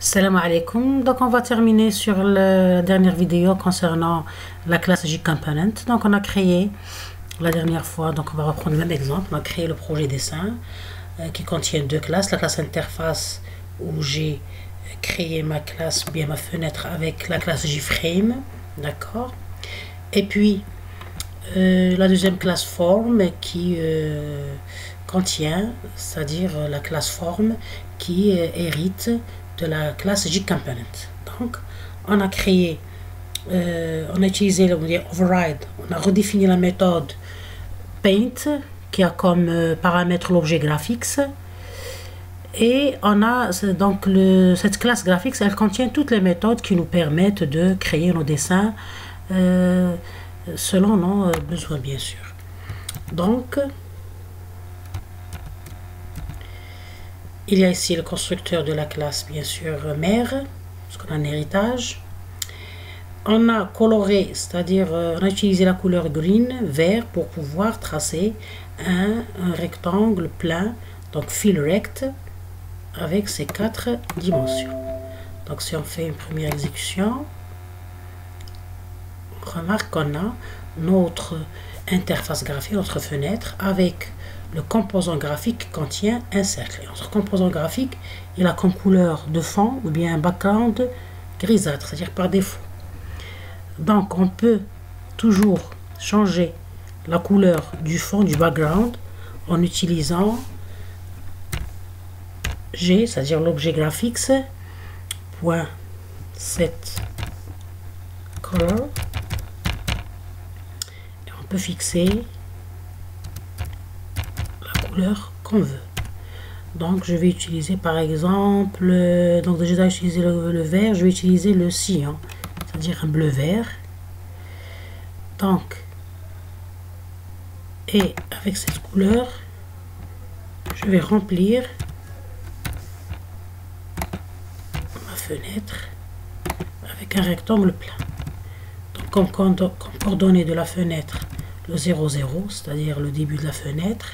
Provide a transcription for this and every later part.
Salam alaikum. Donc on va terminer sur la dernière vidéo concernant la classe JComponent. Donc on a créé la dernière fois, donc on va reprendre le même exemple. On a créé le projet dessin qui contient deux classes. La classe interface où j'ai créé ma classe, bien ma fenêtre avec la classe JFrame, d'accord. Et puis la deuxième classe form qui contient, c'est-à-dire la classe form qui hérite de la classe JComponent. Donc on a créé, on a utilisé le override, on a redéfini la méthode paint qui a comme paramètre l'objet graphics, et on a donc cette classe graphics, elle contient toutes les méthodes qui nous permettent de créer nos dessins selon nos besoins, bien sûr. Donc il y a ici le constructeur de la classe, bien sûr, mère, parce qu'on a un héritage. On a coloré, c'est-à-dire on a utilisé la couleur green, vert, pour pouvoir tracer un rectangle plein, donc fill rect, avec ses 4 dimensions. Donc si on fait une première exécution, on remarque qu'on a notre interface graphique, notre fenêtre, avec le composant graphique qui contient un cercle. Et notre composant graphique, il a comme couleur de fond ou bien un background grisâtre, c'est-à-dire par défaut. Donc on peut toujours changer la couleur du fond, du background, en utilisant G, c'est-à-dire l'objet graphics, point set color. Et on peut fixer qu'on veut. Donc je vais utiliser par exemple, donc j'ai déjà utilisé le vert, je vais utiliser le cyan, c'est-à-dire un bleu vert. Donc, et avec cette couleur, je vais remplir ma fenêtre avec un rectangle plein. Donc comme coordonnée de la fenêtre, le 0, 0, c'est-à-dire le début de la fenêtre.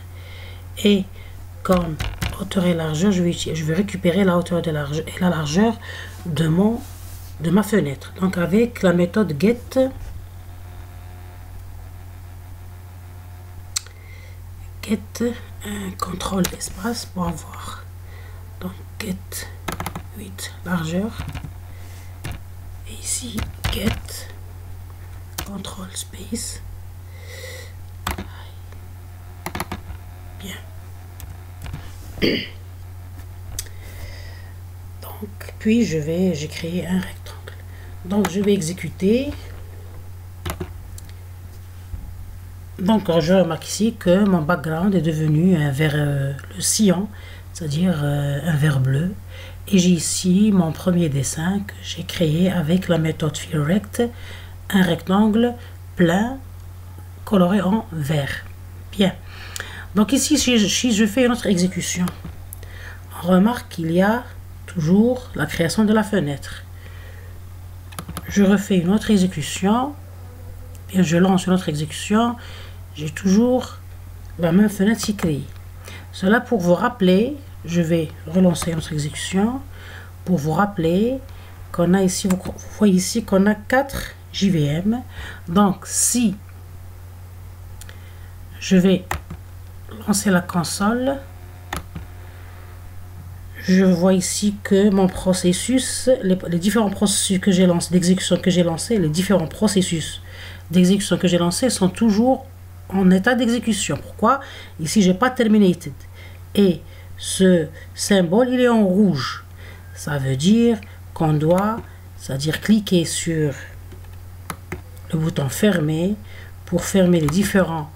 Et comme hauteur et largeur, je vais récupérer la hauteur et la largeur de ma fenêtre. Donc avec la méthode get, un contrôle d'espace pour avoir. Donc get 8 largeur. Et ici get control space. Bien. Donc puis j'ai créé un rectangle. Donc je vais exécuter. Donc je remarque ici que mon background est devenu un vert, le cyan, c'est-à-dire un vert bleu. Et j'ai ici mon premier dessin que j'ai créé avec la méthode fillRect, un rectangle plein coloré en vert. Bien. Donc ici, si je fais une autre exécution, on remarque qu'il y a toujours la création de la fenêtre. Je refais une autre exécution, bien je lance une autre exécution, j'ai toujours la même fenêtre qui créée. Cela pour vous rappeler, je vais relancer notre exécution, pour vous rappeler qu'on a ici, vous voyez ici qu'on a 4 JVM. Donc si je vais lancer la console, je vois ici que mon processus, les différents processus que j'ai lancés, d'exécution que j'ai lancé, les différents processus d'exécution que j'ai lancés sont toujours en état d'exécution. Pourquoi? Ici, j'ai pas terminated. Et ce symbole, il est en rouge. Ça veut dire qu'on doit, c'est-à-dire cliquer sur le bouton fermer pour fermer les différentes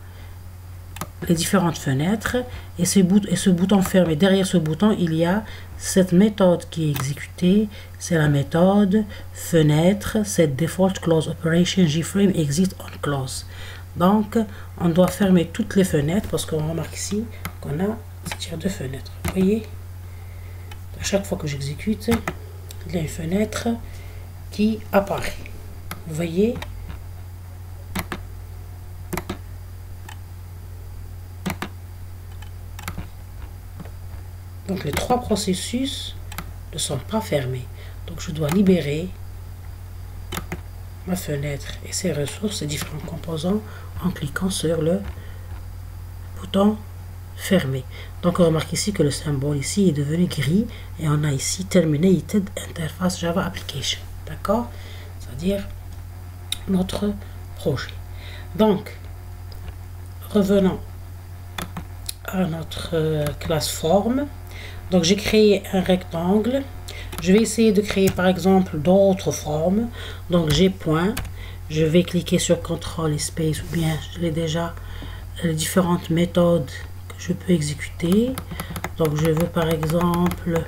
fenêtres, et ce bouton fermé, derrière ce bouton il y a cette méthode qui est exécutée, c'est la méthode fenêtre, cette default close operation JFrame exit on close. Donc on doit fermer toutes les fenêtres parce qu'on remarque ici qu'on a deux fenêtres. Vous voyez, à chaque fois que j'exécute, il y a une fenêtre qui apparaît. Vous voyez. Donc les trois processus ne sont pas fermés. Donc je dois libérer ma fenêtre et ses ressources, ces différents composants, en cliquant sur le bouton fermé. Donc on remarque ici que le symbole ici est devenu gris et on a ici Terminated Interface Java Application. D'accord? C'est-à-dire notre projet. Donc, revenons à notre classe forme. Donc j'ai créé un rectangle. Je vais essayer de créer par exemple d'autres formes. Donc j'ai point. Je vais cliquer sur CTRL et space, ou bien je l'ai déjà, les différentes méthodes que je peux exécuter. Donc je veux par exemple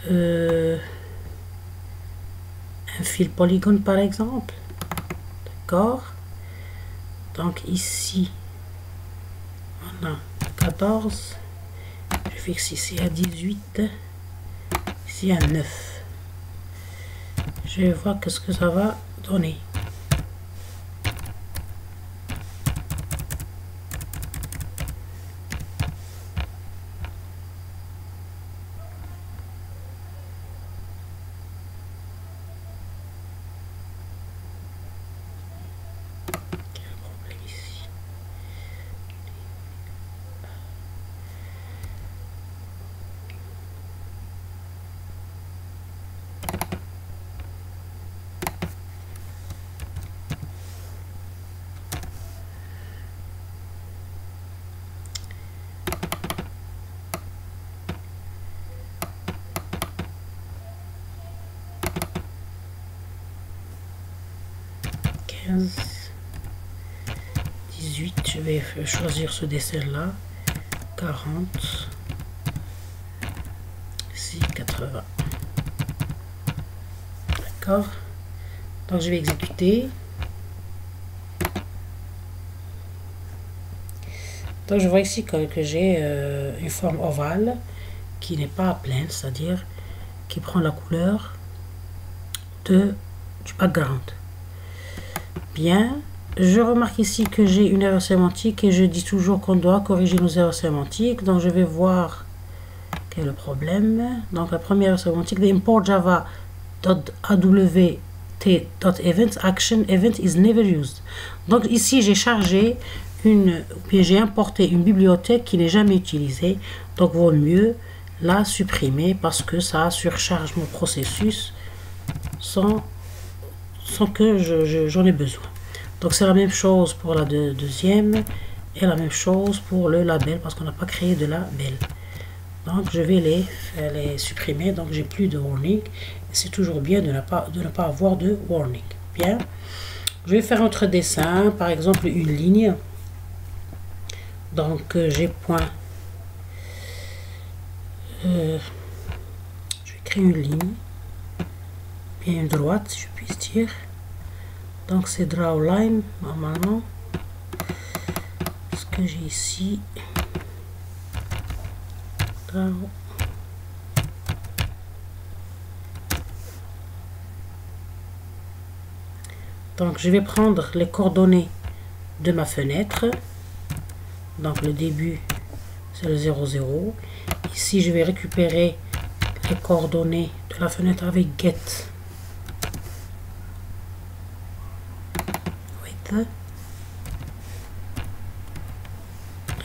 un fil polygone par exemple. D'accord. Donc ici on a 14. Je fixe ici à 18. Ici à 9. Je vais voir ce que ça va donner. Quel problème ici? Je vais choisir ce dessin là. 40. Ici 80. D'accord. Donc je vais exécuter. Donc je vois ici que j'ai une forme ovale qui n'est pas pleine, c'est-à-dire qui prend la couleur du background. Bien. Je remarque ici que j'ai une erreur sémantique et je dis toujours qu'on doit corriger nos erreurs sémantiques. Donc je vais voir quel est le problème. Donc la première erreur sémantique, the import java.awt.event action event is never used. Donc ici j'ai chargé j'ai importé une bibliothèque qui n'est jamais utilisée. Donc vaut mieux la supprimer parce que ça surcharge mon processus sans que j'en ai besoin. Donc c'est la même chose pour la deuxième et la même chose pour le label parce qu'on n'a pas créé de label. Donc je vais les supprimer. Donc j'ai plus de warning. C'est toujours bien de ne pas avoir de warning. Bien. Je vais faire un autre dessin. Par exemple une ligne. Donc j'ai point. Je vais créer une ligne. Bien une droite si je puis dire. Donc c'est draw line normalement. Ce que j'ai ici. Draw. Donc je vais prendre les coordonnées de ma fenêtre. Donc le début c'est le 0,0. Ici je vais récupérer les coordonnées de la fenêtre avec get.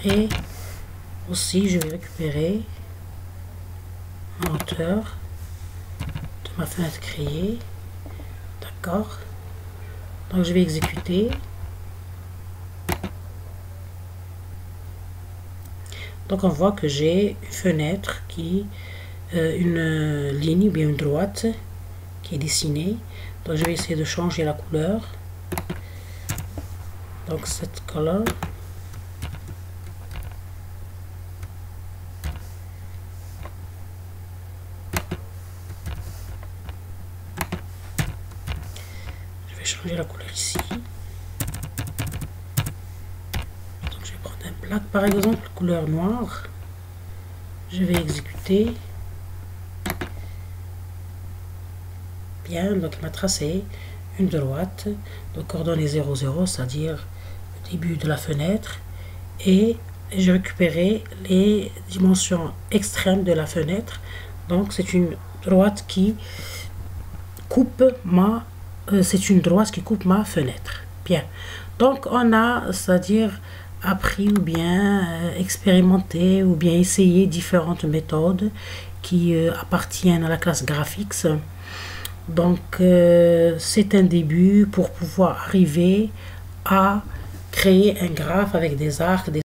Et aussi je vais récupérer la hauteur de ma fenêtre créée. D'accord. Donc je vais exécuter. Donc on voit que j'ai une fenêtre une ligne ou bien une droite qui est dessinée. Donc je vais essayer de changer la couleur. Donc cette couleur. Je vais changer la couleur ici. Donc je vais prendre un black par exemple, couleur noire. Je vais exécuter. Bien, donc il m'a tracé une droite, donc coordonnée 0,0, c'est-à-dire le début de la fenêtre, et j'ai récupéré les dimensions extrêmes de la fenêtre Donc c'est une droite qui coupe ma fenêtre. Bien. Donc on a, c'est-à-dire appris ou bien expérimenté ou bien essayé différentes méthodes qui appartiennent à la classe graphics. Donc c'est un début pour pouvoir arriver à créer un graphe avec des arcs, des